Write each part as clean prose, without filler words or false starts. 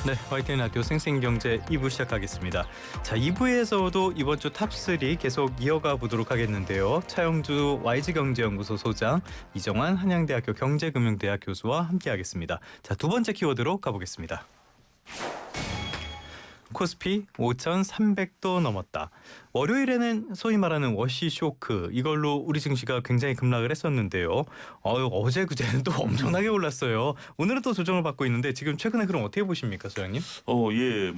네, YTN 라디오 생생경제 2부 시작하겠습니다. 자, 2부에서도 이번 주 탑3 계속 이어가 보도록 하겠는데요. 차영주 YG경제연구소 소장, 이정환 한양대학교 경제금융대학 교수와 함께하겠습니다. 자, 두 번째 키워드로 가보겠습니다. 코스피 5,300도 넘었다. 월요일에는 소위 말하는 워시 쇼크, 이걸로 우리 증시가 굉장히 급락을 했었는데요. 어제 그제는 또 엄청나게 올랐어요. 오늘은 또 조정을 받고 있는데 지금 최근에 그럼 어떻게 보십니까, 소장님? 예,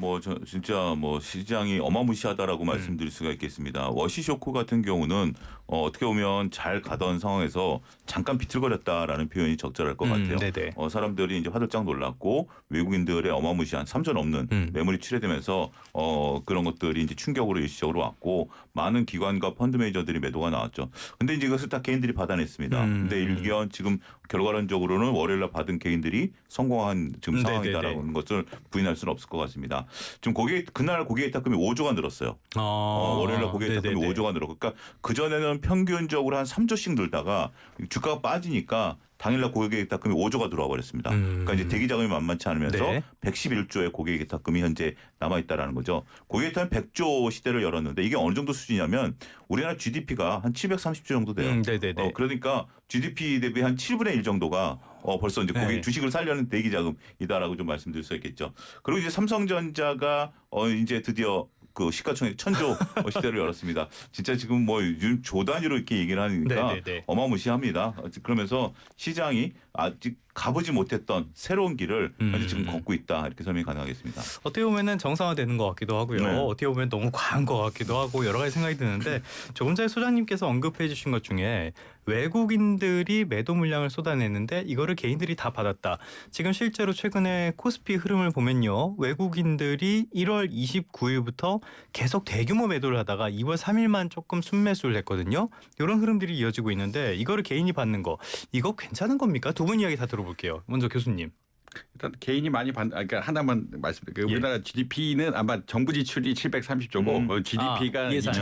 진짜 시장이 어마무시하다라고 말씀드릴 수가 있겠습니다. 워시 쇼크 같은 경우는 어떻게 보면 잘 가던 상황에서 잠깐 비틀거렸다라는 표현이 적절할 것 같아요. 네네. 사람들이 이제 화들짝 놀랐고 외국인들의 어마무시한 3전 없는 매물이 출회되면서 그런 것들이 이제 충격으로 일시적으로 왔고 많은 기관과 펀드 매니저들이 매도가 나왔죠. 근데 이제 이것을 다 개인들이 받아냈습니다. 근데 일견 지금 결과론적으로는 월요일날 받은 개인들이 성공한 지금 상황이다라는 것을 부인할 수는 없을 것 같습니다. 지금 그날 고객예탁금이 5조가 늘었어요. 월요일날 고객예탁금이 5조가 늘었고, 그러니까 그 전에는 평균적으로 한 3조씩 늘다가 주가가 빠지니까 당일날 고객예탁금이 5조가 들어와 버렸습니다. 그러니까 이제 대기 자금이 만만치 않으면서 네. 111조의 고객예탁금이 현재 남아 있다라는 거죠. 고객예탁은 100조 시대를 열었는데 이게 어느 정도 수준이냐면 우리나라 GDP가 한 730조 정도 돼요. 네네네. 그러니까 GDP 대비 한 7분의 1 정도가 벌써 이제 고객 주식을 살려는 대기 자금이다라고 좀 말씀드릴 수 있겠죠. 그리고 이제 삼성전자가 이제 드디어 그 시가총액 1,000조 시대를 열었습니다. 진짜 지금 요즘 조 단위로 이렇게 얘기를 하니까 네네네. 어마무시합니다. 그러면서 시장이 아직 가보지 못했던 새로운 길을 현재 지금 걷고 있다, 이렇게 설명이 가능하겠습니다. 어떻게 보면은 정상화되는 것 같기도 하고요. 네. 어떻게 보면 너무 과한 것 같기도 하고 여러 가지 생각이 드는데 조금 전에 소장님께서 언급해 주신 것 중에 외국인들이 매도 물량을 쏟아냈는데 이거를 개인들이 다 받았다. 지금 실제로 최근에 코스피 흐름을 보면요. 외국인들이 1월 29일부터 계속 대규모 매도를 하다가 2월 3일만 조금 순매수를 했거든요. 이런 흐름들이 이어지고 있는데 이거를 개인이 받는 거, 이거 괜찮은 겁니까? 두 분 이야기 다 들어볼게요. 먼저 교수님. 일단 개인이 많이 그러니까 하나만 말씀드릴게요. 우리나라 GDP는 아마 정부 지출이 730조고 GDP가 예산.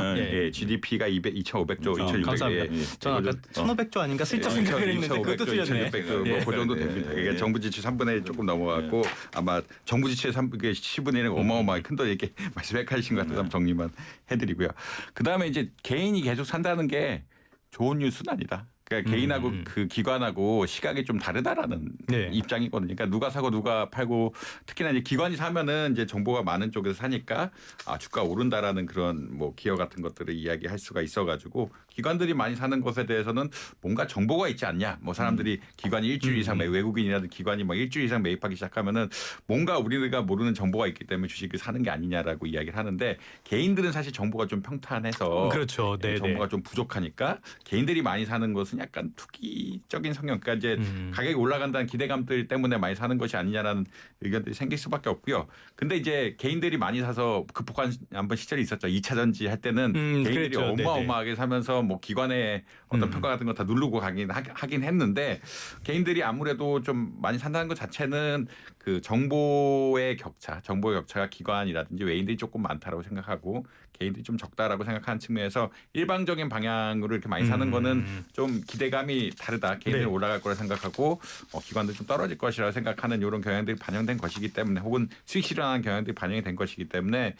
GDP가 2,500조, 2,600조. 감사합니다. 저는 아까 1,500조 아닌가 슬쩍 생각을 했는데 그것도 틀렸네. 2,600조 그 정도 됩니다. 그러니까 정부 지출 3분의 1 조금 넘어갔고 아마 정부 지출의 10분의 1은 어마어마하게 큰 돈 이렇게 말씀하신 것 같아서 정리만 해드리고요. 그다음에 이제 개인이 계속 산다는 게 좋은 뉴스는 아니다. 그러니까 개인하고 그 기관하고 시각이 좀 다르다라는 입장이거든요. 그러니까 누가 사고 누가 팔고, 특히나 이제 기관이 사면은 이제 정보가 많은 쪽에서 사니까 주가 오른다라는 그런 기여 같은 것들을 이야기할 수가 있어가지고, 기관들이 많이 사는 것에 대해서는 뭔가 정보가 있지 않냐. 사람들이 기관이 일주일 이상 외국인이라든 기관이 일주일 이상 매입하기 시작하면은 뭔가 우리가 모르는 정보가 있기 때문에 주식을 사는 게 아니냐라고 이야기를 하는데, 개인들은 사실 정보가 좀 평탄해서 그렇죠. 정보가 좀 부족하니까 개인들이 많이 사는 것은 약간 투기적인 성향, 그러니까 이제 가격이 올라간다는 기대감들 때문에 많이 사는 것이 아니냐라는 의견들이 생길 수밖에 없고요. 근데 이제 개인들이 많이 사서 극복한 한번 시절이 있었죠. 2차 전지 할 때는 개인들이 그랬죠. 어마어마하게 사면서 기관의 어떤 평가 같은 거 다 누르고 하긴 했는데, 개인들이 아무래도 좀 많이 산다는 것 자체는 그 정보의 격차가 기관이라든지 외인들이 조금 많다라고 생각하고 개인들이 좀 적다라고 생각하는 측면에서 일방적인 방향으로 이렇게 많이 사는 거는 좀 기대감이 다르다. 개인들이 올라갈 거라 생각하고 기관들 좀 떨어질 것이라고 생각하는 이런 경향들이 반영된 것이기 때문에, 혹은 수익 실현하는 경향들이 반영이 된 것이기 때문에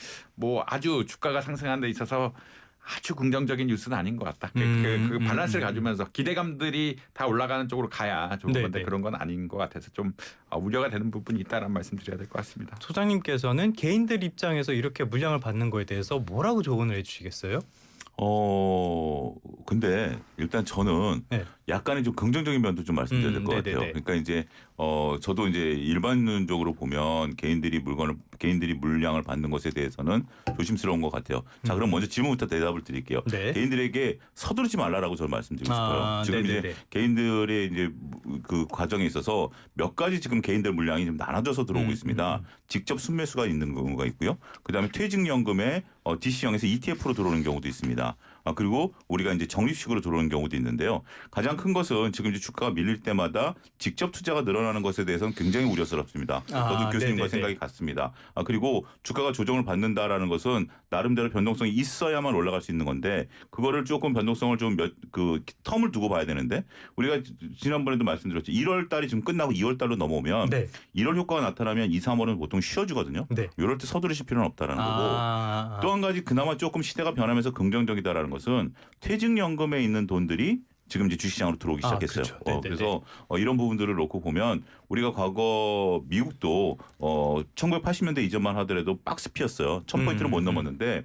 아주 주가가 상승하는 데 있어서 아주 긍정적인 뉴스는 아닌 것 같다. 그 밸런스를 가지면서 기대감들이 다 올라가는 쪽으로 가야 좋은 건데 그런 건 아닌 것 같아서 좀 우려가 되는 부분이 있다라는 말씀 드려야 될 것 같습니다. 소장님께서는 개인들 입장에서 이렇게 물량을 받는 거에 대해서 뭐라고 조언을 해주시겠어요? 근데 일단 저는 약간의 좀 긍정적인 면도 좀 말씀드려야 될 것 같아요. 그러니까 이제 저도 이제 일반적으로 보면 개인들이 물량을 받는 것에 대해서는 조심스러운 것 같아요. 자, 그럼 먼저 질문부터 대답을 드릴게요. 개인들에게 서두르지 말라라고 저는 말씀드리고 싶어요. 지금 이제 개인들의 이제 그 과정에 있어서 몇 가지 지금 개인들 물량이 좀 나눠져서 들어오고 있습니다. 직접 순매수가 있는 경우가 있고요. 그다음에 퇴직연금에 DC형에서 ETF로 들어오는 경우도 있습니다. 그리고 우리가 이제 적립식으로 들어오는 경우도 있는데요. 가장 큰 것은 지금 이제 주가가 밀릴 때마다 직접 투자가 늘어나는 것에 대해서는 굉장히 우려스럽습니다. 저도 교수님과 생각이 같습니다. 그리고 주가가 조정을 받는다라는 것은 나름대로 변동성이 있어야만 올라갈 수 있는 건데 그거를 조금 변동성을 좀 텀을 두고 봐야 되는데 우리가 지난번에도 말씀드렸죠. 1월 달이 지금 끝나고 2월 달로 넘어오면 1월 효과가 나타나면 2, 3월은 보통 쉬어주거든요. 이럴 때 서두르실 필요는 없다라는 거고 또 한 가지 그나마 조금 시대가 변하면서 긍정적이다라는 것은 퇴직연금에 있는 돈들이 지금 이제 주식시장으로 들어오기 시작했어요. 그렇죠. 그래서 이런 부분들을 놓고 보면 우리가 과거 미국도 1980년대 이전만 하더라도 박스 피었어요. 1000포인트를 못 넘었는데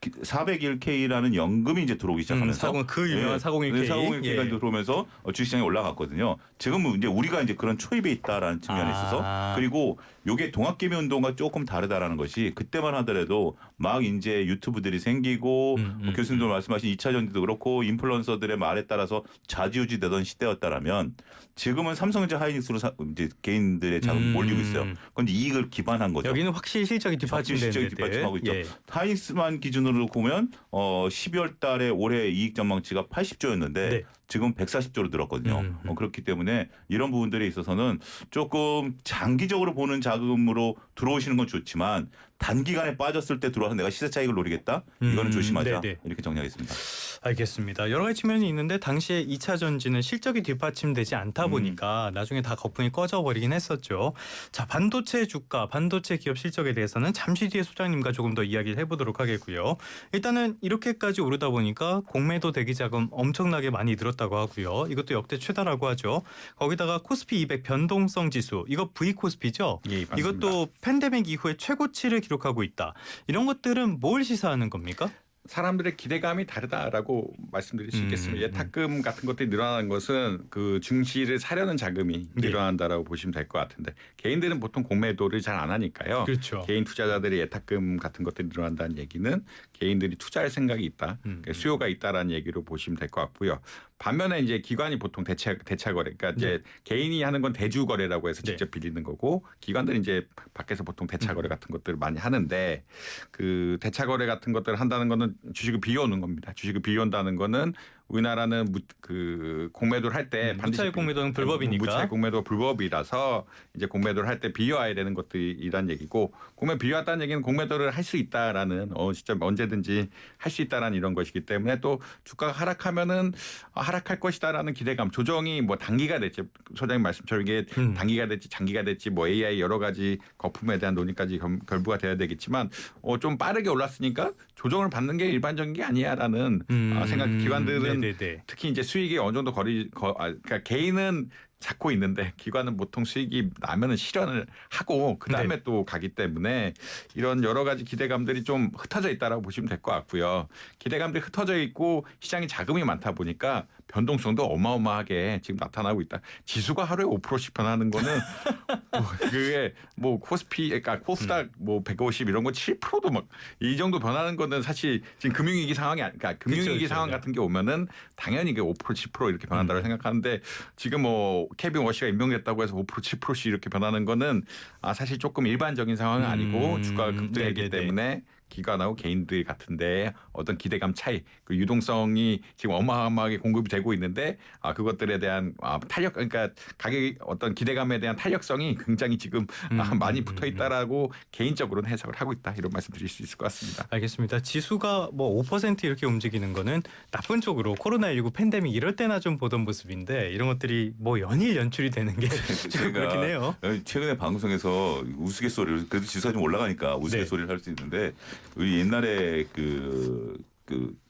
401k라는 연금이 이제 들어오기 시작하면서 그 유명한 401k 401k가 들어오면서 주식시장에 올라갔거든요. 지금은 이제 우리가 이제 그런 초입에 있다라는 측면에 있어서 그리고 요게 동학개미 운동과 조금 다르다라는 것이 그때만 하더라도 막 이제 유튜브들이 생기고 교수님도 말씀하신 2차 전지도 그렇고 인플루언서들의 말에 따라서 좌지우지 되던 시대였다라면 지금은 삼성전자 하이닉스로 이제 개인들의 자금 몰리고 있어요. 그런데 이익을 기반한 거죠. 여기는 확실히 실적이 뒷받침하고 있죠. 하이닉스만 기준으로 보면 12월 달에 올해 이익 전망치가 80조였는데 지금 140조로 늘었거든요. 그렇기 때문에 이런 부분들에 있어서는 조금 장기적으로 보는 자금으로 들어오시는 건 좋지만 단기간에 빠졌을 때 들어와서 내가 시세 차익을 노리겠다? 이거는 조심하자. 이렇게 정리하겠습니다. 알겠습니다. 여러 가지 측면이 있는데 당시에 2차 전지는 실적이 뒷받침되지 않다 보니까 나중에 다 거품이 꺼져버리긴 했었죠. 자, 반도체 주가, 반도체 기업 실적에 대해서는 잠시 뒤에 소장님과 조금 더 이야기를 해보도록 하겠고요. 일단은 이렇게까지 오르다 보니까 공매도 대기 자금 엄청나게 많이 늘었다고 하고요. 이것도 역대 최다라고 하죠. 거기다가 코스피 200 변동성 지수, 이거 V 코스피죠? 이것도 팬데믹 이후에 최고치를 기록하고 있다. 이런 것들은 뭘 시사하는 겁니까? 사람들의 기대감이 다르다라고 말씀드릴 수 있겠습니다. 예탁금 같은 것들이 늘어나는 것은 그 증시를 사려는 자금이 늘어난다라고 보시면 될 것 같은데 개인들은 보통 공매도를 잘 안 하니까요. 그렇죠. 개인 투자자들의 예탁금 같은 것들이 늘어난다는 얘기는 개인들이 투자할 생각이 있다, 그러니까 수요가 있다라는 얘기로 보시면 될 것 같고요. 반면에 이제 기관이 보통 대차 거래, 그러니까 이제 개인이 하는 건 대주 거래라고 해서 직접 빌리는 거고 기관들은 이제 밖에서 보통 대차 거래 같은 것들을 많이 하는데 그 대차 거래 같은 것들을 한다는 거는 주식을 비워오는 겁니다. 주식을 비워온다는 거는 우리나라는 그 공매도를 할 때 무차익 공매도는 불법이니까 무차익 공매도 불법이라서 이제 공매도를 할 때 비워야 되는 것들이란 얘기고 공매 비워왔다는 얘기는 공매도를 할 수 있다라는 진짜 언제든지 할 수 있다라는 이런 것이기 때문에 또 주가가 하락하면은 하락할 것이다라는 기대감 조정이 뭐 단기가 될지 소장님 말씀처럼 이게 단기가 될지 장기가 될지 뭐 AI 여러 가지 거품에 대한 논의까지 결부가 돼야 되겠지만 좀 빠르게 올랐으니까 조정을 받는 게 일반적인 게 아니야라는 생각 기관들은 특히 이제 수익이 어느 정도 그러니까 개인은 잡고 있는데 기관은 보통 수익이 나면은 실현을 하고 그 다음에 또 가기 때문에 이런 여러 가지 기대감들이 좀 흩어져 있다라고 보시면 될 것 같고요. 기대감들이 흩어져 있고 시장에 자금이 많다 보니까 변동성도 어마어마하게 지금 나타나고 있다. 지수가 하루에 5%씩 변하는 거는 그게 뭐 코스피, 그러니까 코스닥 뭐 150 이런 거 7%도 막 이 정도 변하는 거는 사실 지금 금융위기 상황이 그러니까 금융위기 상황 같은 게 오면은 당연히 이게 5% 10% 이렇게 변한다고 생각하는데 지금 뭐 케빈 워시가 임명됐다고 해서 5% 7%씩 이렇게 변하는 거는 사실 조금 일반적인 상황은 아니고 주가가 급등했기 때문에 기관하고 개인들 같은데 어떤 기대감 차이, 그 유동성이 지금 어마어마하게 공급이 되고 있는데 그것들에 대한 탄력, 그러니까 가격이 어떤 기대감에 대한 탄력성이 굉장히 지금 많이 붙어 있다라고 개인적으로는 해석을 하고 있다 이런 말씀드릴 수 있을 것 같습니다. 알겠습니다. 지수가 뭐 5% 이렇게 움직이는 거는 나쁜 쪽으로 코로나19 팬데믹 이럴 때나 좀 보던 모습인데 이런 것들이 뭐 연일 연출이 되는 게 그렇긴 해요. 최근에 방송에서 우스갯소리를 그래도 지수가 좀 올라가니까 우스갯소리를 할 수 있는데 우리 옛날에 그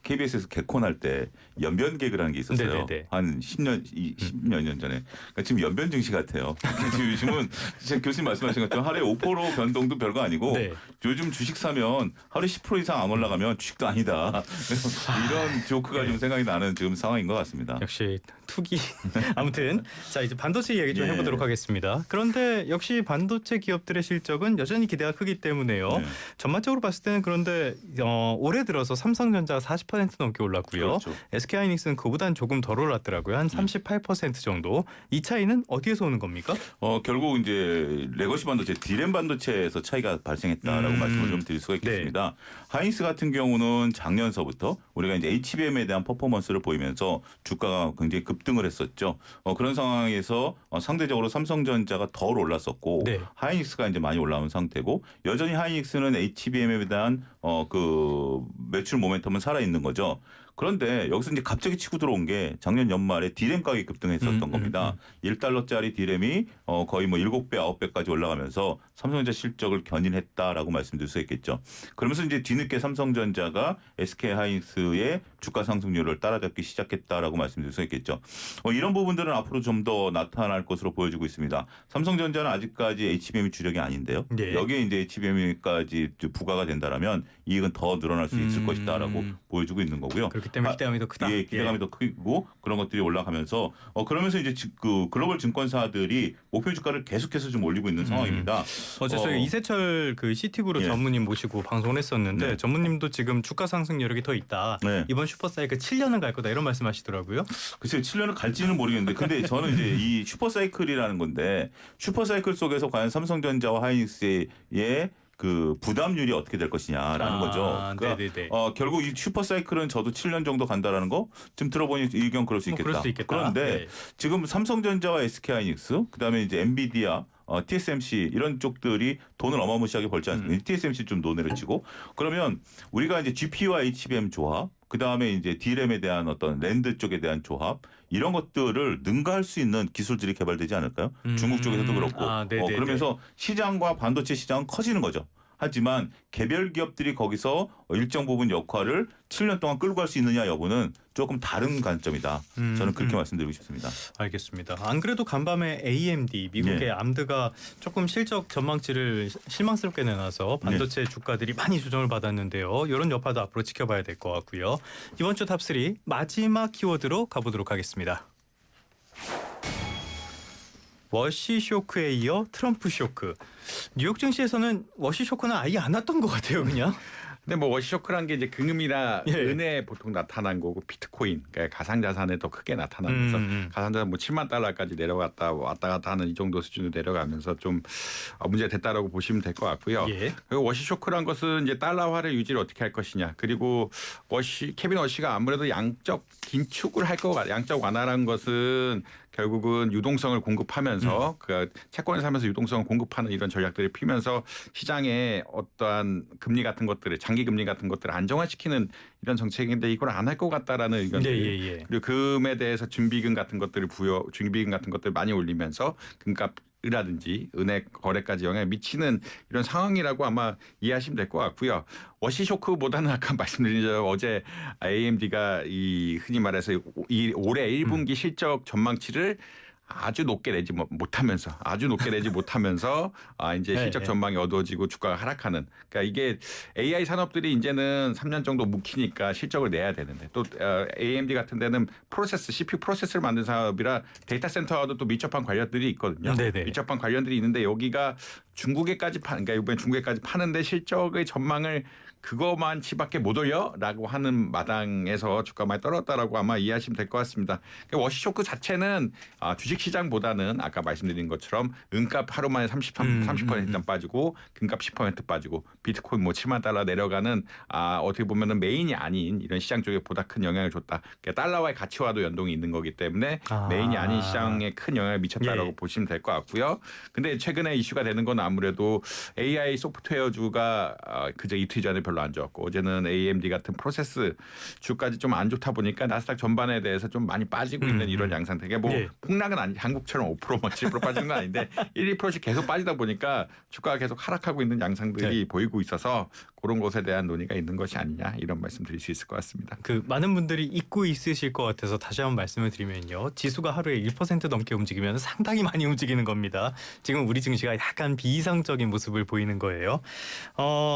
KBS에서 개콘 할 때 연변 개그라는 게 있었어요. 한 10몇 년 전에. 그러니까 지금 연변 증시 같아요. 요즘은 진짜 교수님 말씀하신 것처럼 하루에 5% 변동도 별거 아니고 요즘 주식 사면 하루에 10% 이상 안 올라가면 주식도 아니다. 이런 조크가 좀 생각이 나는 지금 상황인 것 같습니다. 역시 투기. 아무튼 자 이제 반도체 이야기 좀 해보도록 하겠습니다. 그런데 역시 반도체 기업들의 실적은 여전히 기대가 크기 때문에요. 전반적으로 봤을 때는 그런데 올해 들어서 삼성전자 삼성전자가 40% 넘게 올랐고요. 그렇죠. SK하이닉스는 그보다는 조금 덜 올랐더라고요. 한 38% 정도. 이 차이는 어디에서 오는 겁니까? 결국 이제 레거시 반도체, 디램 반도체에서 차이가 발생했다라고 말씀을 좀 드릴 수가 있겠습니다. 하이닉스 같은 경우는 작년서부터 우리가 이제 HBM에 대한 퍼포먼스를 보이면서 주가가 굉장히 급등을 했었죠. 그런 상황에서 상대적으로 삼성전자가 덜 올랐었고 네. 하이닉스가 이제 많이 올라온 상태고 여전히 하이닉스는 HBM에 대한 그 매출 모멘텀은 살아 있는 거죠. 그런데 여기서 이제 갑자기 치고 들어온 게 작년 연말에 디램 가격이 급등했었던 겁니다. 1달러짜리 디램이 거의 뭐 7배, 9배까지 올라가면서 삼성전자 실적을 견인했다라고 말씀드릴 수 있겠죠. 그러면서 이제 뒤늦게 삼성전자가 SK하이닉스의 주가 상승률을 따라잡기 시작했다라고 말씀드릴 수 있겠죠. 이런 부분들은 앞으로 좀 더 나타날 것으로 보여지고 있습니다. 삼성전자는 아직까지 HBM이 주력이 아닌데요. 네. 여기에 이제 HBM까지 부과가 된다라면 이익은 더 늘어날 수 있을 것이다라고 보여주고 있는 거고요. 그렇기 때문에 기대감이 더 크다. 예, 기대감이 더 크고 그런 것들이 올라가면서 그러면서 이제 그 글로벌 증권사들이 목표 주가를 계속해서 좀 올리고 있는 상황입니다. 어제 저희 이세철 그 시티그룹 예. 전무님 모시고 방송을 했었는데 네. 전무님도 지금 주가 상승 여력이 더 있다. 네. 이번 슈퍼사이클 7년은 갈 거다 이런 말씀하시더라고요. 글쎄요, 7년을 갈지는 모르겠는데, 근데 저는 이제 이 슈퍼사이클이라는 건데 슈퍼사이클 속에서 과연 삼성전자와 하이닉스의 그 부담률이 어떻게 될 것이냐라는 거죠. 그러니까 네네네. 결국 이 슈퍼사이클은 저도 7년 정도 간다라는 거 지금 들어보니 의견 그럴 수 있겠다. 그럴 수 있겠다. 그런데 네. 지금 삼성전자와 SK하이닉스 그다음에 이제 엔비디아 TSMC 이런 쪽들이 돈을 어마무시하게 벌지 않습니까? TSMC 좀 논의를 치고 그러면 우리가 이제 GPU와 HBM 조합 그다음에 이제 D램에 대한 어떤 랜드 쪽에 대한 조합 이런 것들을 능가할 수 있는 기술들이 개발되지 않을까요? 중국 쪽에서도 그렇고 그러면서 시장과 반도체 시장은 커지는 거죠. 하지만 개별 기업들이 거기서 일정 부분 역할을 7년 동안 끌고 갈 수 있느냐 여부는 조금 다른 관점이다. 저는 그렇게 말씀드리고 싶습니다. 알겠습니다. 안 그래도 간밤에 AMD 미국의 네. 암드가 조금 실적 전망치를 실망스럽게 내놔서 반도체 주가들이 많이 조정을 받았는데요. 이런 여파도 앞으로 지켜봐야 될 것 같고요. 이번 주 탑3 마지막 키워드로 가보도록 하겠습니다. 워시 쇼크에 이어 트럼프 쇼크. 뉴욕 증시에서는 워시 쇼크는 아예 안 왔던 것 같아요, 그냥. 근데 뭐 워시쇼크란 게 이제 금이나 예. 은혜에 보통 나타난 거고 비트코인, 그러니까 가상자산에 더 크게 나타나면서 가상자산 뭐 7만 달러까지 내려갔다 왔다 갔다 하는 이 정도 수준으로 내려가면서 좀 문제가 됐다라고 보시면 될 것 같고요. 예. 그리고 워시쇼크란 것은 이제 달러화를 유지를 어떻게 할 것이냐. 그리고 케빈 워시가 아무래도 양적 긴축을 할 것 같아요. 양적 완화라는 것은 결국은 유동성을 공급하면서 그 채권을 사면서 유동성을 공급하는 이런 전략들을 피면서 시장에 어떠한 금리 같은 것들을 장기 금리 같은 것들을 안정화시키는 이런 정책인데 이걸 안 할 것 같다라는 의견들. 예. 그리고 금에 대해서 준비금 같은 것들을 준비금 같은 것들 많이 올리면서 금값 이라든지 은행 거래까지 영향을 미치는 이런 상황이라고 아마 이해하시면 될 것 같고요. 워시 쇼크보다는 아까 말씀드린 대로 어제 AMD가 이 흔히 말해서 이 올해 1분기 실적 전망치를 아주 높게 내지 못하면서 이제 실적 전망이 어두워지고 주가가 하락하는. 그러니까 이게 AI 산업들이 이제는 3년 정도 묵히니까 실적을 내야 되는데 또 AMD 같은 데는 CPU 프로세서를 만든 사업이라 데이터 센터와도 또 밀접한 관련들이 있거든요. 네네. 밀접한 관련들이 있는데 여기가 그러니까 이번에 중국에까지 파는데 실적의 전망을 그거만치밖에 못 올려라고 하는 마당에서 주가 많이 떨어졌다라고 아마 이해하시면 될 것 같습니다. 그러니까 워시 쇼크 자체는 주식 시장보다는 아까 말씀드린 것처럼 은값 하루 만에 30% 일단 빠지고 금값 10% 빠지고 비트코인 뭐 7만 달러 내려가는 어떻게 보면은 메인이 아닌 이런 시장 쪽에 보다 큰 영향을 줬다. 그러니까 달러와의 가치와도 연동이 있는 거기 때문에 메인이 아닌 시장에 큰 영향을 미쳤다라고 보시면 될 것 같고요. 근데 최근에 이슈가 되는 건 아무래도 AI 소프트웨어주가 그저 이틀 전에 별로 안 좋았고 어제는 AMD 같은 프로세스 주까지 좀 안 좋다 보니까 나스닥 전반에 대해서 좀 많이 빠지고 있는 이런 양상. 되게 뭐 폭락은 아니 한국처럼 5% 7% 빠지는 건 아닌데 1, 2%씩 계속 빠지다 보니까 주가가 계속 하락하고 있는 양상들이 보이고 있어서 그런 것에 대한 논의가 있는 것이 아니냐 이런 말씀 드릴 수 있을 것 같습니다. 그 많은 분들이 잊고 있으실 것 같아서 다시 한번 말씀을 드리면요. 지수가 하루에 1% 넘게 움직이면 상당히 많이 움직이는 겁니다. 지금 우리 증시가 약간 비이상적인 모습을 보이는 거예요.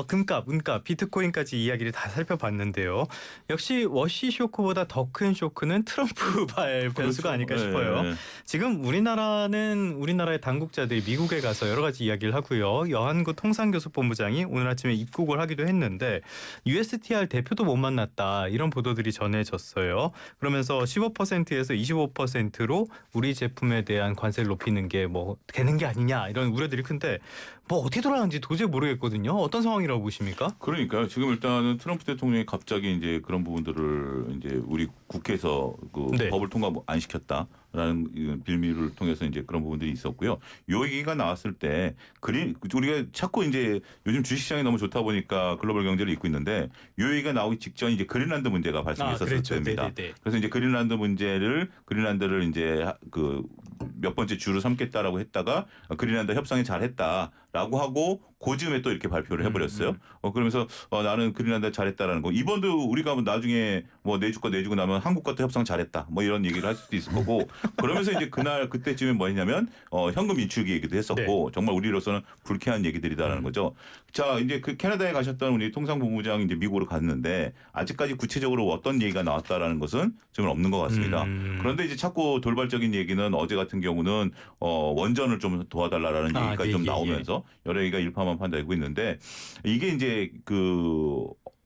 금값, 은값, 비트코인까지 이야기를 다 살펴봤는데요. 역시 워시 쇼크보다 더 큰 쇼크는 트럼프발 변수가 아닐까 싶어요. 지금 우리나라의 당국자들이 미국에 가서 여러 가지 이야기를 하고요. 여한구 통상교섭본부장이 오늘 아침에 입국을 하기 하기도 했는데 USTR 대표도 못 만났다 이런 보도들이 전해졌어요. 그러면서 15%에서 25%로 우리 제품에 대한 관세를 높이는 게 뭐 되는 게 아니냐 이런 우려들이 큰데 뭐 어떻게 돌아가는지 도저히 모르겠거든요. 어떤 상황이라고 보십니까? 그러니까요. 지금 일단은 트럼프 대통령이 갑자기 이제 그런 부분들을 이제 우리 국회에서 그 네. 법을 통과 안 시켰다라는 빌미를 통해서 이제 그런 부분들이 있었고요. 요 얘기가 나왔을 때 우리가 자꾸 이제 요즘 주식시장이 너무 좋다 보니까 글로벌 경제를 잇고 있는데 요 얘기가 나오기 직전 이제 그린란드 문제가 발생했었을 그렇죠. 때입니다. 네네네. 그래서 이제 그린란드를 이제 그 몇 번째 주로 삼겠다라고 했다가 그린란드 협상이 잘했다라고 하고 고즈음에 또 이렇게 발표를 해버렸어요. 그러면서 나는 그린란드 잘했다라는 거. 이번도 우리가 나중에 뭐 내주고 나면 한국과 또 협상 잘했다. 뭐 이런 얘기를 할 수도 있을 거고. 그러면서 이제 그때쯤에 뭐 했냐면 현금 인출기 얘기도 했었고 정말 우리로서는 불쾌한 얘기들이다라는 거죠. 자 이제 그 캐나다에 가셨던 우리 통상본부장이 이제 미국으로 갔는데 아직까지 구체적으로 어떤 얘기가 나왔다라는 것은 지금 없는 것 같습니다. 그런데 이제 자꾸 돌발적인 얘기는 어제 같은 경우는 원전을 좀 도와달라라는 얘기가 좀 나오면서 여러 얘기가 일파만파되고 있는데 이게 이제 그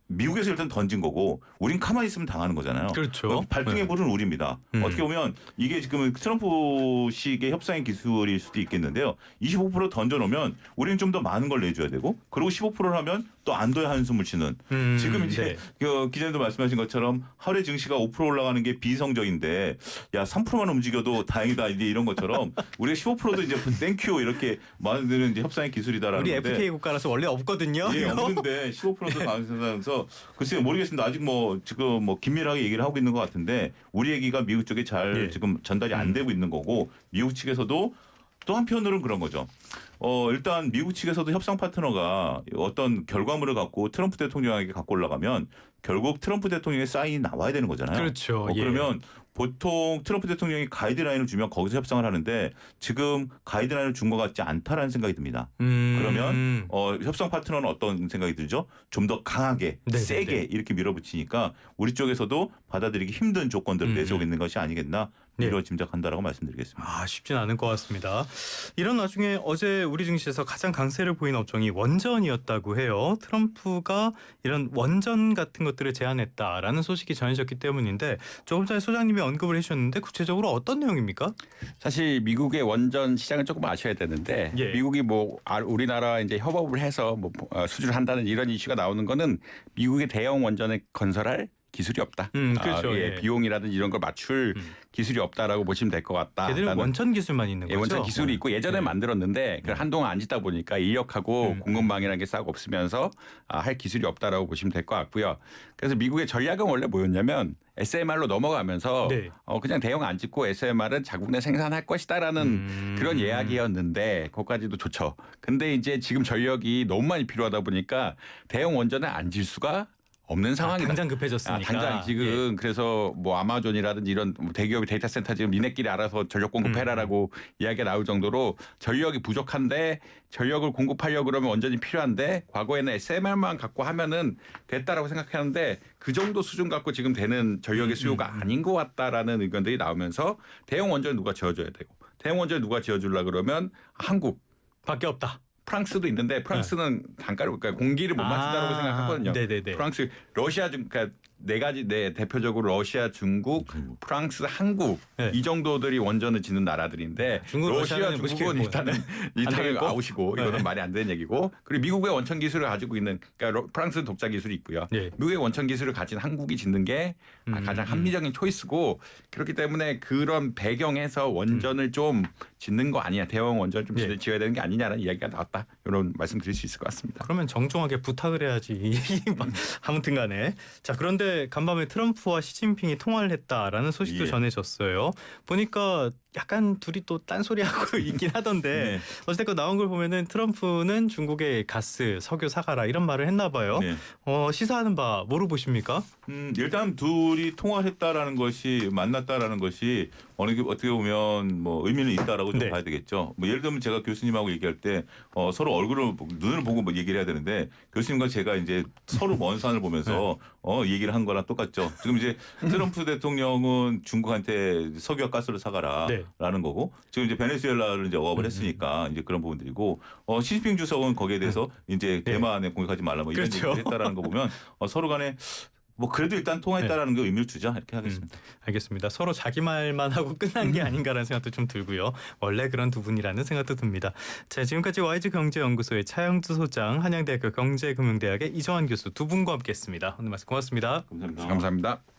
미국에서 일단 던진 거고 우린 가만히 있으면 당하는 거잖아요. 그렇죠. 발등에 불은 우리입니다. 어떻게 보면 이게 지금 트럼프식의 협상의 기술일 수도 있겠는데요. 25% 던져놓으면 우리는 좀 더 많은 걸 내줘야 되고 그리고 15%를 하면 또 안도의 한숨을 쉬는 지금 이제 그 기자님도 말씀하신 것처럼 하루에 증시가 5% 올라가는 게 비이성적인데 야 3%만 움직여도 다행이다 이제 이런 것처럼 우리가 15%도 이제 땡큐 이렇게 만드는 이제 협상의 기술이다라는 우리 건데 FTA 국가라서 원래 없거든요. 예, 없는데 15%도 가능해서 글쎄요 모르겠습니다. 아직 뭐 지금 뭐 긴밀하게 얘기를 하고 있는 것 같은데 우리 얘기가 미국 쪽에 잘 지금 전달이 안 되고 있는 거고 미국 측에서도 또 한편으로는 그런 거죠. 일단 미국 측에서도 협상 파트너가 어떤 결과물을 갖고 트럼프 대통령에게 갖고 올라가면 결국 트럼프 대통령의 사인이 나와야 되는 거잖아요. 그렇죠. 그러면 보통 트럼프 대통령이 가이드라인을 주면 거기서 협상을 하는데 지금 가이드라인을 준 것 같지 않다라는 생각이 듭니다. 그러면 협상 파트너는 어떤 생각이 들죠? 좀 더 강하게 세게 이렇게 밀어붙이니까 우리 쪽에서도 받아들이기 힘든 조건들을 내세우고 있는 것이 아니겠나 이런 짐작한다라고 말씀드리겠습니다. 쉽진 않을 것 같습니다. 이런 와중에 어제 우리 증시에서 가장 강세를 보인 업종이 원전이었다고 해요. 트럼프가 이런 원전 같은 것들을 제한했다라는 소식이 전해졌기 때문인데 조금 전에 소장님이 언급을 해주셨는데 구체적으로 어떤 내용입니까? 사실 미국의 원전 시장을 조금 아셔야 되는데 미국이 뭐 우리나라 이제 협업을 해서 뭐 수주를 한다는 이런 이슈가 나오는 거는 미국의 대형 원전을 건설할 기술이 없다. 그렇죠. 비용이라든지 이런 걸 맞출 기술이 없다라고 보시면 될 것 같다. 걔들은 원천 기술만 있는 거죠. 원천 기술이 있고 예전에 만들었는데 그걸 한동안 안 짓다 보니까 인력하고 공급망이라는 게 싹 없으면서 할 기술이 없다라고 보시면 될 것 같고요. 그래서 미국의 전략은 원래 뭐였냐면 SMR로 넘어가면서 그냥 대형 안 짓고 SMR은 자국 내 생산할 것이다라는 그런 이야기였는데 그것까지도 좋죠. 근데 이제 지금 전력이 너무 많이 필요하다 보니까 대형 원전을 안 질 수가 없는 상황이다. 당장 급해졌으니까. 당장 지금 그래서 뭐 아마존이라든지 이런 대기업의 데이터 센터 지금 니네끼리 알아서 전력 공급해라라고 이야기가 나올 정도로 전력이 부족한데 전력을 공급하려고 그러면 원전이 필요한데 과거에는 SMR만 갖고 하면은 됐다라고 생각하는데 그 정도 수준 갖고 지금 되는 전력의 수요가 아닌 것 같다라는 의견들이 나오면서 대형 원전을 누가 지어줘야 되고 대형 원전을 누가 지어주려고 그러면 한국 밖에 없다. 프랑스도 있는데 프랑스는 단가를 그러니까 공기를 못 맞춘다고 생각하거든요. 프랑스, 러시아 그러니까 네 가지 대표적으로 러시아, 중국, 프랑스, 한국 이 정도들이 원전을 짓는 나라들인데 러시아, 중국은 일단은 아웃이고 이거는 말이 안 되는 얘기고 그리고 미국의 원천 기술을 가지고 있는 그러니까 프랑스는 독자 기술이 있고요. 미국의 원천 기술을 가진 한국이 짓는 게 가장 합리적인 초이스고 그렇기 때문에 그런 배경에서 원전을 좀 짓는 거 아니냐 대형 원전을 좀 지어야 되는 게 아니냐라는 이야기가 나왔다. 이런 말씀 드릴 수 있을 것 같습니다. 그러면 정중하게 부탁을 해야지. 아무튼 간에. 자 그런데 간밤에 트럼프와 시진핑이 통화를 했다라는 소식도 전해졌어요. 보니까 약간 둘이 또 딴소리하고 있긴 하던데 어쨌든 나온 걸 보면은 트럼프는 중국의 가스, 석유 사가라 이런 말을 했나 봐요. 시사하는 바 뭐로 보십니까? 일단 둘이 통화를 했다라는 것이 만났다라는 것이 어떻게 보면 뭐 의미는 있다라고 좀 봐야 되겠죠. 뭐 예를 들면 제가 교수님하고 얘기할 때 서로 눈을 보고 뭐 얘기를 해야 되는데 교수님과 제가 이제 서로 먼 산을 보면서 얘기를 한 거랑 똑같죠. 지금 이제 트럼프 대통령은 중국한테 석유와 가스를 사가라라는 거고 지금 이제 베네수엘라를 이제 억압을 했으니까 이제 그런 부분들이고 시진핑 주석은 거기에 대해서 이제 대만에 공격하지 말라 뭐 이런 그렇죠. 얘기를 했다라는 거 보면 서로 간에 뭐 그래도 일단 통화했다라는 게 의미를 주자 이렇게 하겠습니다. 알겠습니다. 서로 자기 말만 하고 끝난 게 아닌가라는 생각도 좀 들고요. 원래 그런 두 분이라는 생각도 듭니다. 자, 지금까지 YG 경제연구소의 차영주 소장, 한양대학교 경제금융대학의 이정환 교수 두 분과 함께했습니다. 오늘 말씀 고맙습니다. 감사합니다. 감사합니다.